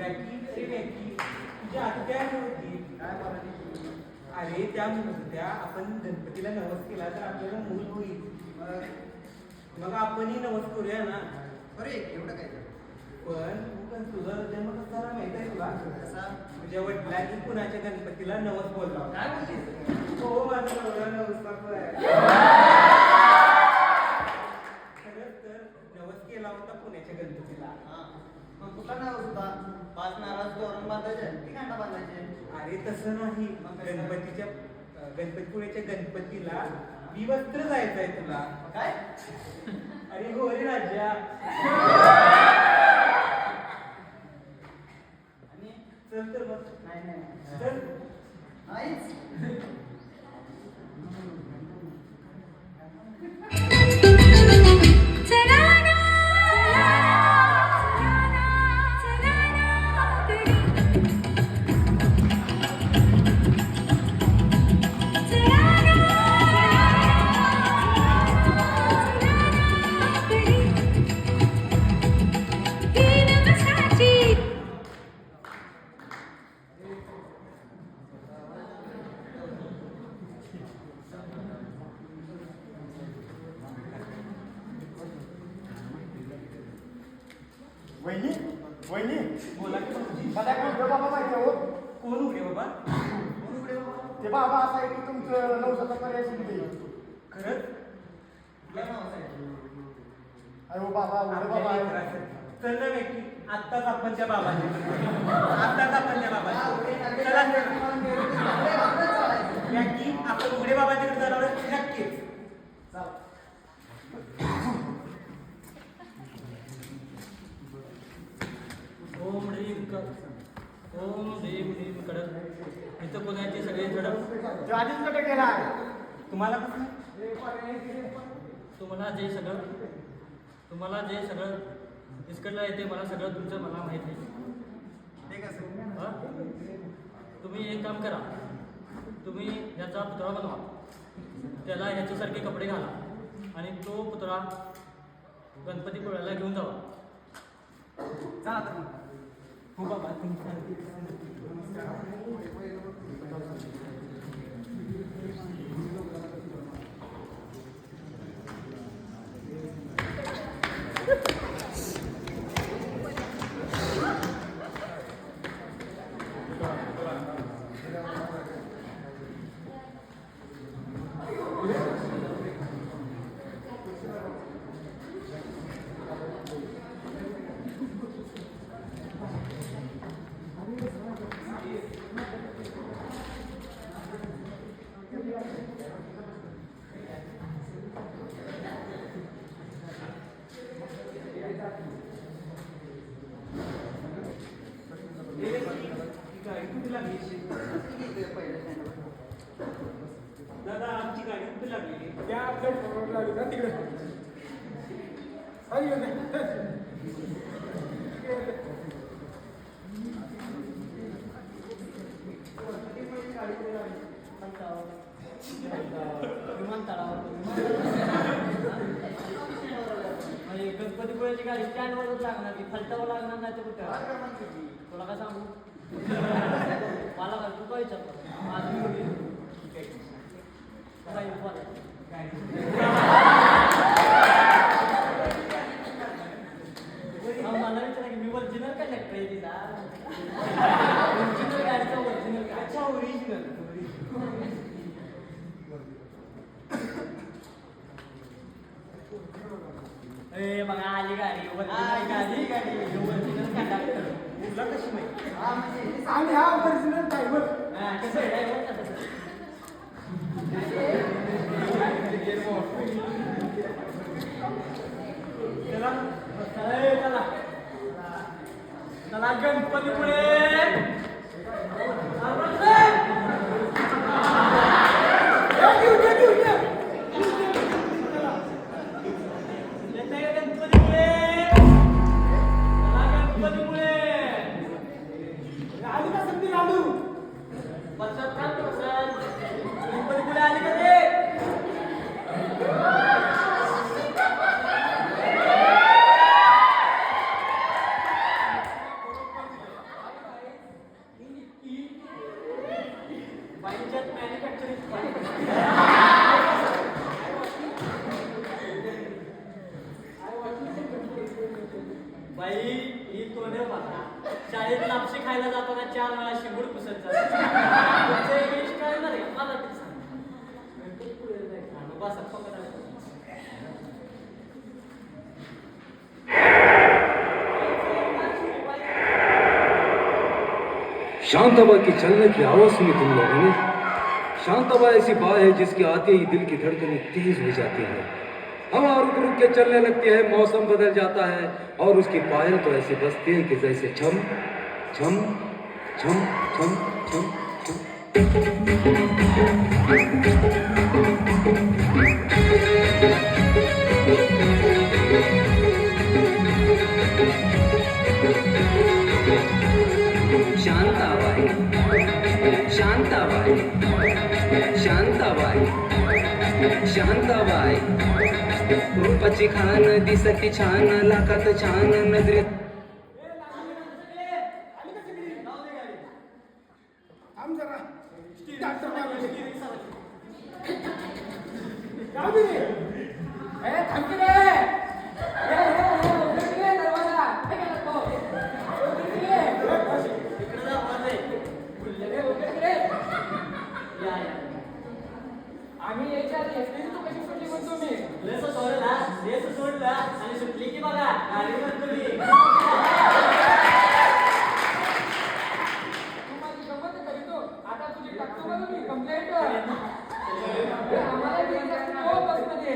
तुझ्या आत्या होती काय म्हणाली? अरे त्या मूर्त्या आपण गणपतीला नवस केला तर आपल्याला मूल होईल. मग आपणही नवस करूया ना. अरे एवढं काय पण तुझा जन्म कसा झाला माहित आहे तुला? कसा? तुझ्या वडिलांनी कुणाच्या गणपतीला नवस बोलला. काय बोललीस? हो माझा नवरा नवस करतोय. खरंच तर नवस केला होता पुण्याच्या गणपतीला. मग कुठला नाव होता? 5 नारळ तोरण बांधायचे की कांदा बांधायचे? अरे तसं नाही. गणपतीपुळेच्या गणपतीला विवस्त्र जायचंय तुला. काय? अरे हो रे राजा. आणि चल तर बस. नाही चल. नाहीच. वहिनी वहिनी बोला की भाऊजी. मला एक उघडं बाबा माहिती आहे हो. कोण उघडे बाबा? कोण उघडे बाबा? ते बाबा असं आहे की तुमचं नवसाचा पर्याय शिकले खरंच? कुठलं नाव असायचं? अरे हो बाबा उघडं बाबा आहे. चल ना व्यक्ती आत्ताच आपण त्या बाबांच्या आत्ताच आपण त्या बाबांच्या चला व्यक्ती आपण उघडे बाबांच्याकडे जाणार आहोत. नक्कीच. ओम ह्रीम ह्रीम कडक इथं पुण्याचे सगळे झडप ते आधीच कडे गेला आहे. तुम्हाला कसं? तुम्हाला जे सगळं विस्कटलं आहे ते मला सगळं तुमचं मला माहीत आहे. ते कसं? हा? तुम्ही एक काम करा. तुम्ही ह्याचा पुतळा बनवा. त्याला ह्याच्यासारखे कपडे घाला आणि तो पुतळा गणपतीपुळ्याला घेऊन जावा. चला तर मग. हो बाबा तुमच्या दादा आमची गाडी कुठे लागलेली? त्या प्लॅटफॉर्मवर लागली ना तिकडे. गणपतीपुळ्याची गाडी स्टँडवरच लागणार की फलटावर लागणार नाही तर कुठं तुला काय सांगू? मला काय तू काय विचारतो? मला विचारा की मी ओरिजिनल कंडक्टर आहे तिचा. ओरिजिनल गाडीचा ओरिजिनल अच्छा ओरिजिनल. ए बघा आली गाडी ओरिजिनल गाडी ओरिजिनल कंडक्टर. तुला कशी माहिती? हा म्हणजे आणि हा ओरिजिनल ड्रायव्हर. कसं आहे ड्रायव्हर का तसं? चला चला चला गणपतीपुळे. आली का संधी लाडू? गणपतीपुळे आली का ते? बाई ही तोंड बघा. शाळेत लापशी खायला जाताना 4 वेळा शिंगूड पुसत जातात. तुमचं इंग्लिश कळणार आहे का? मला ते सांग. नंतर पुढे जायचं. आणि बसा, पकडा. शांताबा की चलने की आवाज सुनी तुम लोगों ने? शांताबा ऐसी बात है जिसके आते ही दिल की धड़कनें तेज हो जाती है, हवा रुक रुक के चलने लगती है, मौसम बदल जाता है और उसकी पायल तो ऐसी बजती है कि जैसे छम छम छम छम छम छम। शांताबाई शांताबाई शांताबाई शांताबाई रूपाची खान दिसती छान लाखात छान नजरेत थांब जरा डॉक्टर बाबा जाऊ दे ए थांब की रे उघड की रे दरवाजा हे गेला तो उघड की रे इकडे जा, मध्ये. उघड की रे या, या. आम्ही यायच्या आधी एसटी तू कशी सुटली म्हणतो मी लेस सोडला आणि सुटली की बघा गाडी बंद केली. तू माझी गंमत करीतो आता तुझी टाकतो बघ मी कंप्लेंट आम्हाला भेट असते हो बसमध्ये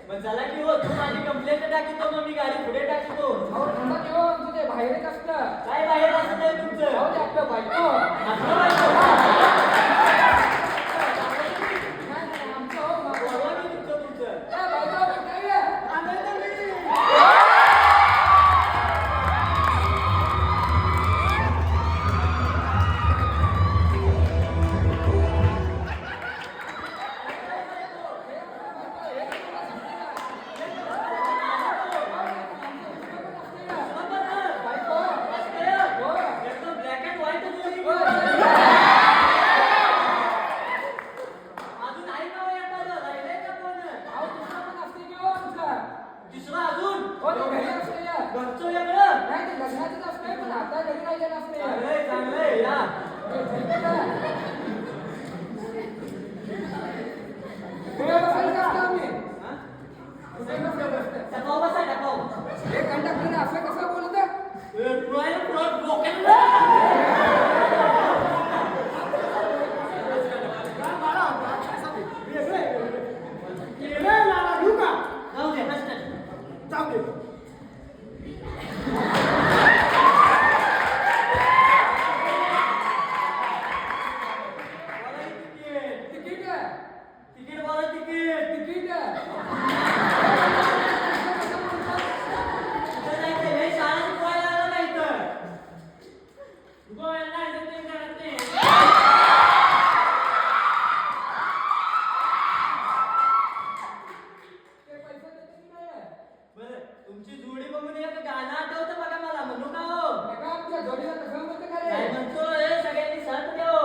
मग झाला की हो तू माझी कंप्लेंट टाकीतो मग मी गाडी पुढे टाकीतो. अहो थांबा की हो आमचं ते बाहेरच असतं काय बाहेर असत आहे तुमचं? अहो ते आपलं बायको आपलं बायको. नाही नाही आमचं हो मग बोलवा की तुमचं. ए बायको काय रे बायको हो एकदम ब्लॅक अँड व्हाईट होती. हो अजून आहे का हो एखादं? राहिलंय का कोण? अहो दुसरं पण असते की हो आमचं दुसरं अजून? हो ते घरी असते या. घरचं वेगळं? नाही ते लग्नाचंच असते पण आता घरी राहिलेलं असते चांगलंय, चांगलंय. या. पुढे बसायचं असतं आम्ही हा? पुढे बसायचं. टपाव बसा, टपाव. हे कंडक्टरने असं कसं बोलत आहे? पुढं डोक्यात. जाऊ दे, हसतात. जाऊ दे बोला तिकीट. तिकीट आहे. तिकीट बोला, तिकीट. तिकीट आहे. कुठं जायचं? हे शाळेत गोव्याला आलं का इथं? गोव्याला जायचं ते करत नाही. ते पैसे देते की नाही? बरं, तुमची जोडी बघून एक गाणं आठवतं बघा मला. म्हणू का हो? एका आमच्या जोडीला कसं म्हणतं का रे? काय म्हणतो रे? सगळ्यांनी साथ द्या हो.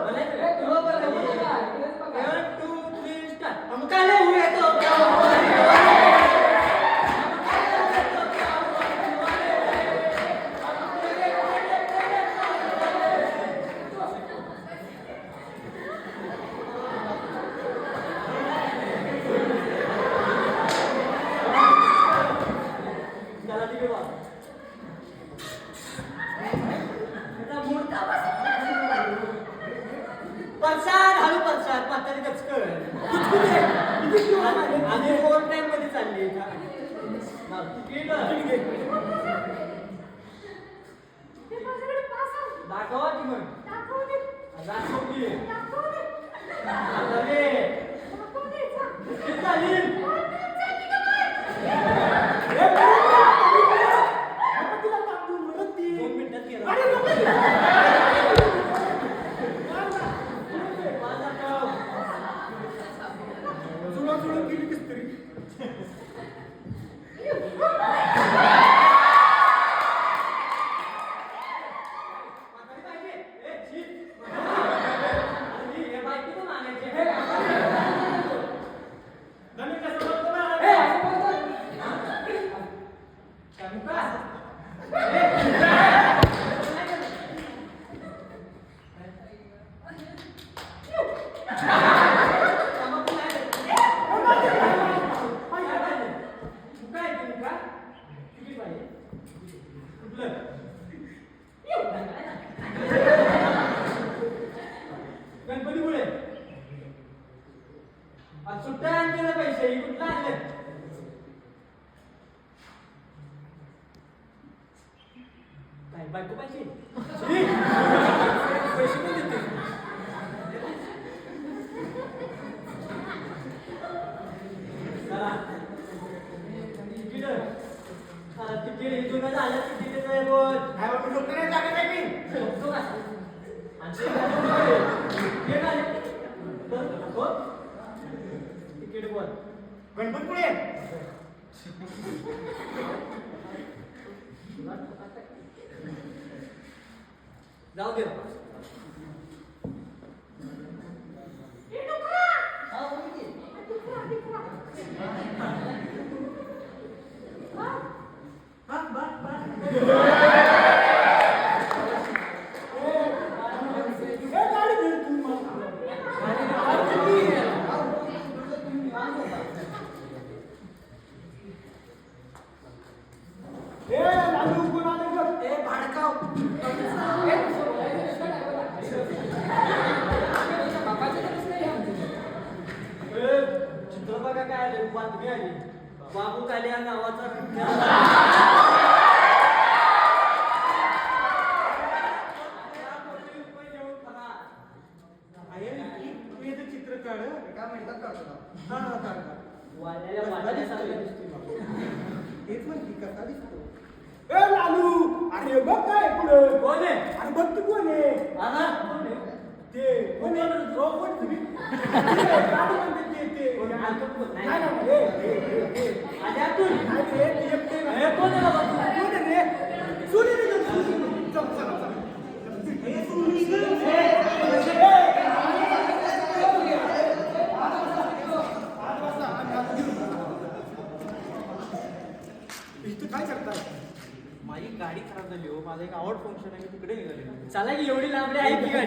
म्हणायचं ए, रे. तुम्ही बघा, बघा, इकडेच बघा. 1, 2, 3, start. हम काले हुए तो क्या चला तिकडे वा. आता मोठा परसाद हळू परसाद म्हातारी गचकळ आणि ओव्हर टाइम मध्ये चालली का? हा, तिकीट दाखवा की मग दाखवली किती झाली? दोन मिनिटात गेला. माझा गाव. जुळा गेली कस तरी म्हातारी पाहिजे? ए, शी. आणि हे बायको पण आणायची. धनी कसं बोलतो ना? ए, असं बोलतात. शंका? बायको पाहिजे पैसे पण देते तिकीट इथून झालं तिकीट बोल तिकीट बोल गणपतपुळे जाऊ दे चित्र बघा काय आले बातमी आली बाबू काले या नावाचा तू याचं चित्र काढ एका मिनिटात काढतो हा हा काढ काढ. वाल्याला वाल्यासारखं दिसतोय तेच म्हणते कसा दिसतो लालू अरे बघ काय पुढं कोण आहे अरे बघ तू कोण आहे आला कोण आहे ते कोण आहे रोबोट तुम्ही काय करताय माझी गाडी खराब झाली हो माझं एक आवड फंक्शन आहे मी तिकडे निघाले चला की एवढी लांबडी आहे की गाडी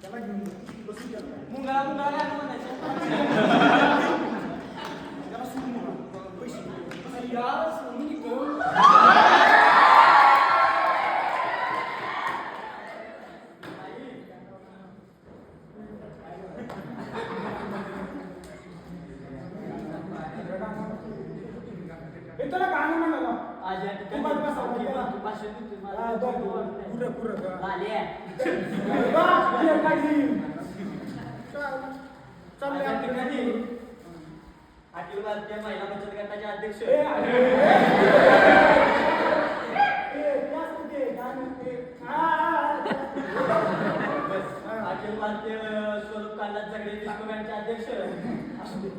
त्याला घेऊन बसून करताय मुंगळा मुंगळा गाणं म्हणायचं त्याला सोडून नका. पैसे यार सोडून घेऊन त्याला गाणं म्हणाला आज या तू बघ बसा, बघ बसा. तू भाषण देतोय मला. हा, बघ, बघ. पुरं, पुरं, बघ. लाल्या. बघ, ये काढली. आज या ठिकाणी अखिल भारतीय महिला बचत गटाचे अध्यक्ष ए, अरे. ए, त्याच कुठे? गाणं ते. अखिल भारतीय स्वरूप कांदा झगडे विश्वगांचे अध्यक्ष असू दे.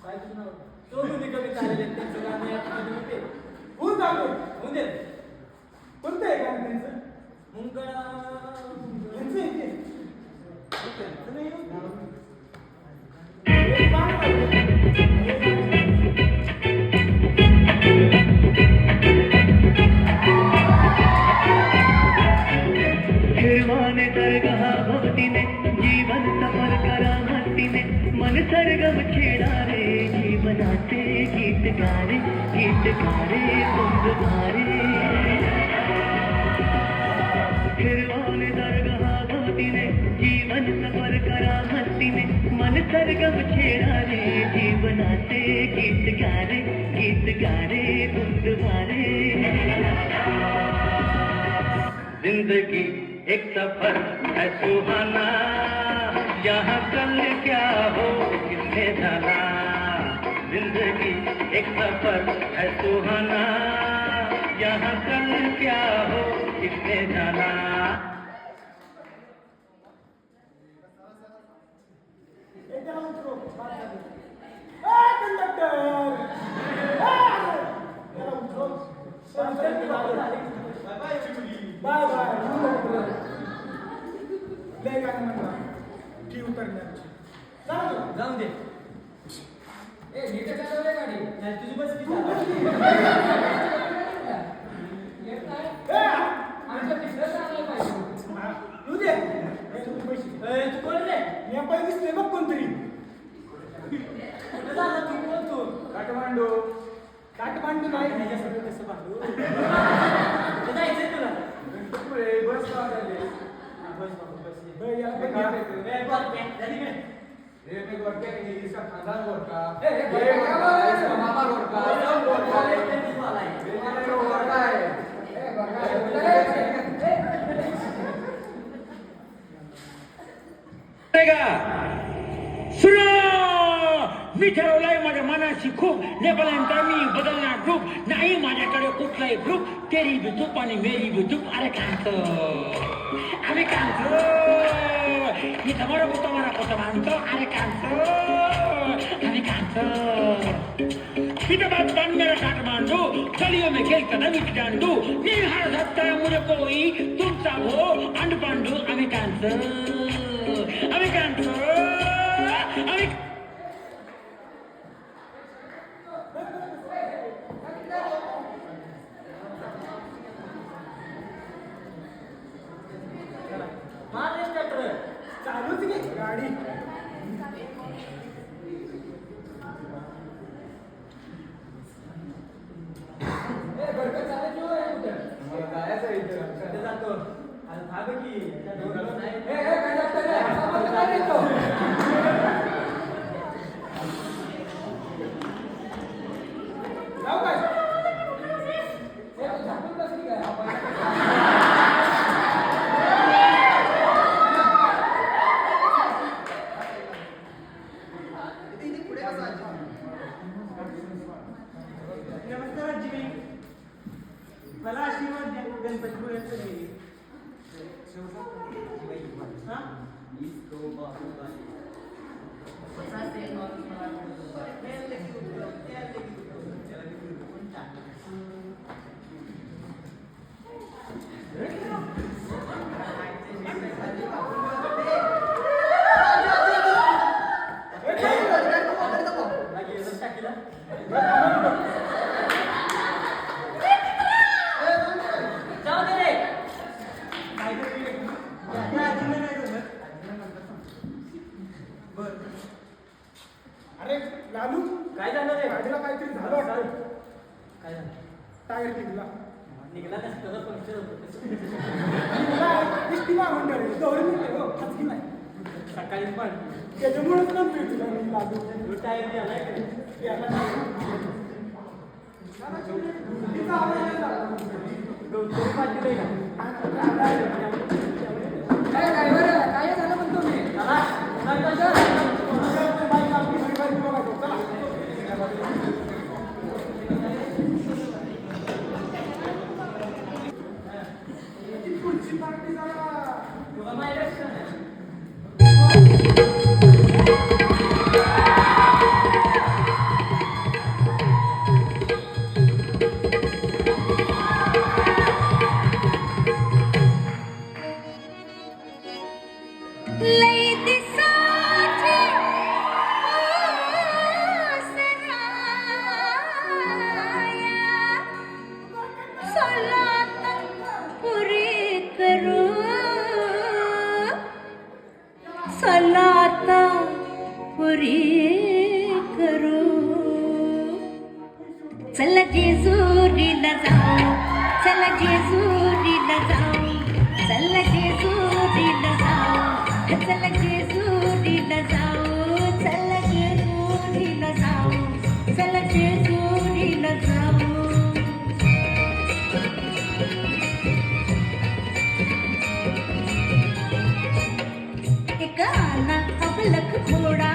काय तुझं नाव तो दोन्ही कमी चालले त्यांचं गाणं या ठिकाणी होते होऊन जाऊ दे. होऊन दे कोणतं आहे गाणं त्यांचं? मुंगळा यांचं आहे ते. त्यांचं नाही हो. हे गाणं आहे. फिरवाने दरगाह भक्तीने जीवन सफर करा मस्तीने मन सरगम छेडा रे जीवनाचे गीत गारे तुंग भारे फिरवाने दरगाह भक्तीने जीवन सफर करा मस्तीने मन सरगम छेडा रे जीवनाचे गीत गारे तुंग भारे जिंदगी एक सफर है सुहाना यहाँ कल क्या हो किसने जाना जिंदगी एक सफर है सुहाना यहाँ कल क्या हो किसने जाना ए, त्याला उतरव. बाद झाली. ए, कंडक्टर. त्याला उतरव. Bye bye. लय गाणं म्हणला. ती उतरण्याची. जाऊ दे. जाऊन दे ए, नीट चालवलंय गाडी. नाही तुझी बस किती ए, तू दे. ए, तू पैसे. तू कोण रे मी पाय दिसले बघ कोणतरी. कुठं झाला तू कोण तू काठमांडू. काठमांडू नाही. ह्याच्या सगळं कसं बांधू कुठं जायचंय तुला गणपतपुळे बस लावलेली. बस बाबा बस ये. बरं, याला पण घ्या. ए, बस, बस, झाली काय? सुनो, मी ठरवलंय माझ्या मनाची खूप नेपाळ्यांचा मी बदलणार ग्रुप नाही माझ्याकडे कुठलाही ग्रुप तेरी भी तूप आणि मेरी भी तूप अरे कांतो आम्ही कांतो मी तुम्हारा पोत मानतो अरे कांतो आम्ही कांतो फिटबाद बन मेरा काठमांडू गलियों में खेल कर नवी डांडू नहीं हार सकता है मुझे कोई तुम सब हो अंड पांडू आम्ही कांतो आम्ही कांतो आम्ही चालूच घे गाडी. नमस्कार आजी. मला आशीर्वाद द्या गणपतीपुळ्याचं देवी. हा? अरे लालू, काय झालं रे? गाडीला काहीतरी झालं वाटतं. काय झालं? टायर निघला. निघाला कसं पंक्चर होतं इष्टी मागून रे दौड निघते हो, खाजगी नाही. सकाळी पण त्याच्यामुळेच नंतर तुला मी लालू. टाईम आलाय तिचा आवाज नाही झाला. काय झालं म्हणतो मी. पुढची पार्टी जरा सलाता पुरी करू. चला जेजुरीला जाऊ, चला जेजुरीला जाऊ, चला जेजुरीला जाऊ, चला जेजुरीला जाऊ, चला जेजुरीला जाऊ, चला जेजुरीला जाऊ. एक आना अबलख घोडा,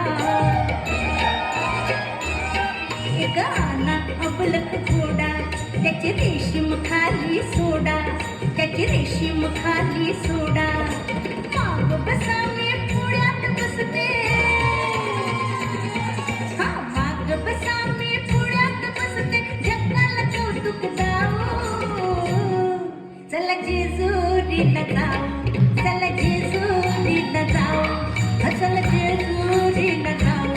एक आना अबलख घोडा, त्याची रेशीम खाली सोडा, त्याची रेशीम खाली सोडा. माग बसा मी पुण्यात बसते, हा माग बसा मी पुण्यात बसते, जगाला कौतुक दाऊ. चला जेजुरीला जाऊ, चला जेजुरीला जाऊ, चला जेजुरीला जाऊ,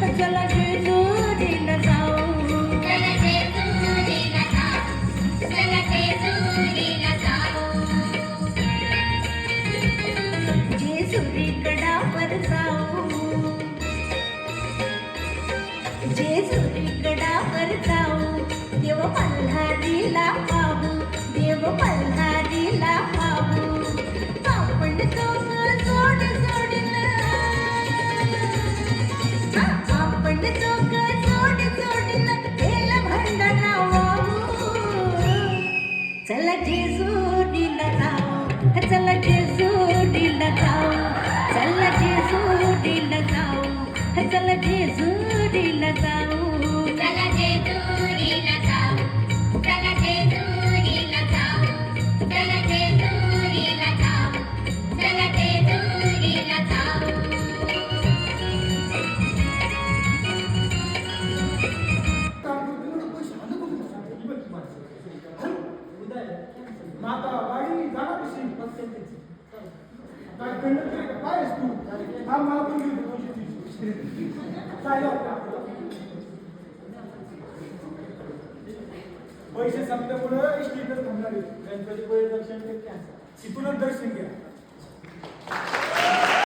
चला जेजुरीला जाऊ, चला जेजुरीला जाऊ, चला जेजुरीला जाऊ. जेजुरी गडावर जाऊ, चौक चौक जोड जोडलं केलं भंडारा वाहू. चला जेजुरीला जाऊ, चला जेजुरीला जाऊ, चला जेजुरीला जाऊ, चला जेजुरीला जाऊ. चला जेजुरीला जाऊ, चला जेजुरीला जाऊ, चला जेजुरीला जाऊ, चला जेजुरीला जाऊ. माता गाडी जाणार कशी काय कंडक्टर काय आहेस तू हा मला पण घेऊ दे 230 काय पैसे संपल्यामुळे स्टेटर थांबणार आहे. गणपतीपुळे दर्शन इथूनच दर्शन घ्या.